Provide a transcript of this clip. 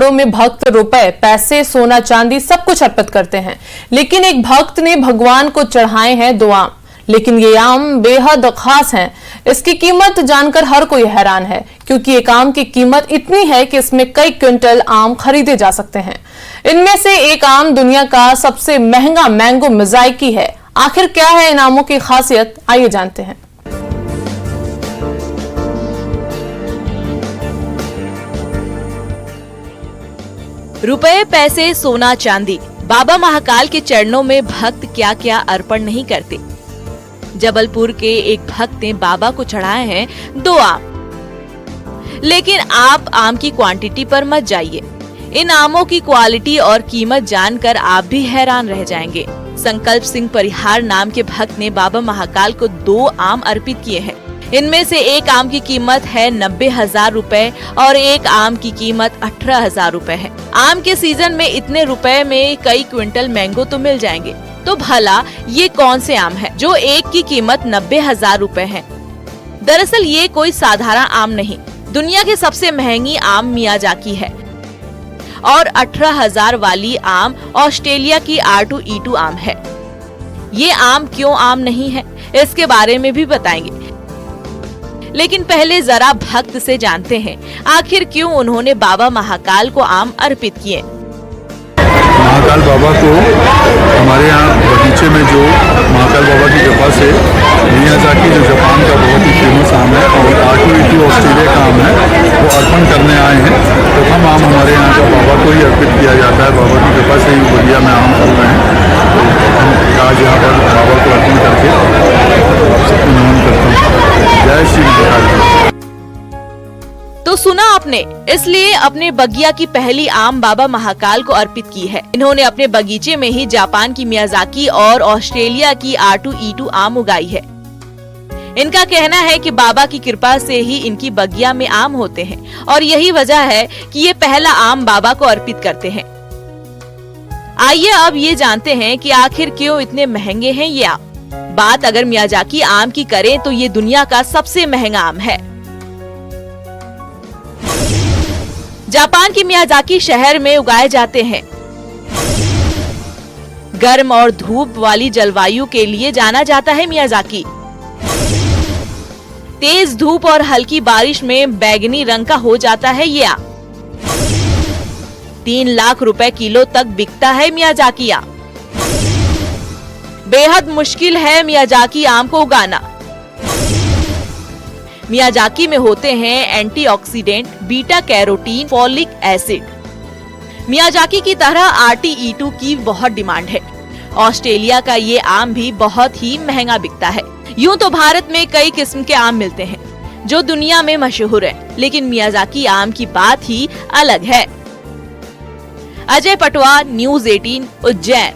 चरणों में भक्त रुपए, पैसे, सोना, चांदी सब कुछ अर्पित करते हैं, लेकिन एक भक्त ने भगवान को चढ़ाए हैं 2 आम। लेकिन ये आम बेहद खास हैं। इसकी कीमत जानकर हर कोई हैरान है, क्योंकि एक आम की कीमत इतनी है कि इसमें कई क्विंटल आम खरीदे जा सकते हैं। इनमें से एक आम दुनिया का सबसे महंगा मैंगो मोज़ाइकी है। आखिर क्या है इन आमों की खासियत, आइए जानते हैं। रुपए, पैसे, सोना, चांदी, बाबा महाकाल के चरणों में भक्त क्या क्या अर्पण नहीं करते। जबलपुर के एक भक्त ने बाबा को चढ़ाए हैं 2 आम। लेकिन आप आम की क्वांटिटी पर मत जाइए। इन आमों की क्वालिटी और कीमत जानकर आप भी हैरान रह जाएंगे। संकल्प सिंह परिहार नाम के भक्त ने बाबा महाकाल को 2 आम अर्पित किए हैं। इनमें से एक आम की कीमत है 90,000 रुपए और एक आम की कीमत 18,000 रुपए है। आम के सीजन में इतने रुपए में कई क्विंटल मैंगो तो मिल जाएंगे। तो भला ये कौन से आम है जो एक की कीमत 90,000 रुपए है? दरअसल ये कोई साधारण आम नहीं, दुनिया की सबसे महंगी आम मियाजाकी है। और 18,000 वाली आम ऑस्ट्रेलिया की R2E2 आम है। ये आम क्यों आम नहीं है, इसके बारे में भी बताएंगे। लेकिन पहले जरा भक्त से जानते हैं आखिर क्यों उन्होंने बाबा महाकाल को आम अर्पित किए। महाकाल बाबा को हमारे यहाँ बगीचे में जो महाकाल बाबा की कृपा से मियाजाकी जो जापान का बहुत ही फेमस आम है और R2E2 ऑस्ट्रेलिया का आम है, वो अर्पण करने आए हैं। प्रथम आम हमारे यहाँ का बाबा को ही अर्पित किया जाता है। बाबा की कृपा से ही बढ़िया में आम फल रहे हैं। आज यहाँ पर बाबा को अर्पण करके सबको नमन करता हूँ। जय श्री महाकाल। तो सुना आपने, इसलिए अपने बगिया की पहली आम बाबा महाकाल को अर्पित की है। इन्होंने अपने बगीचे में ही जापान की मियाजाकी और ऑस्ट्रेलिया की R2E2 आम उगाई है। इनका कहना है कि बाबा की कृपा से ही इनकी बगिया में आम होते हैं और यही वजह है कि ये पहला आम बाबा को अर्पित करते हैं। आइए अब ये जानते हैं कि आखिर क्यों इतने महंगे हैं ये आम। बात अगर मियाजाकी आम की करें तो ये दुनिया का सबसे महंगा आम है। जापान की मियाजाकी शहर में उगाए जाते हैं। गर्म और धूप वाली जलवायु के लिए जाना जाता है मियाजाकी। तेज धूप और हल्की बारिश में बैगनी रंग का हो जाता है ये आम। 3 लाख रुपए किलो तक बिकता है मियाजाकी आम। बेहद मुश्किल है मियाजाकी आम को उगाना। मियाजाकी में होते हैं antioxidant, beta carotene, folic acid. Miyazaki की तरह R2E2 की बहुत डिमांड है। ऑस्ट्रेलिया का ये आम भी बहुत ही महंगा बिकता है। यूं तो भारत में कई किस्म के आम मिलते हैं जो दुनिया में मशहूर है, लेकिन मियाजाकी आम की बात ही अलग है। अजय पटवा, News 18, उज्जैन।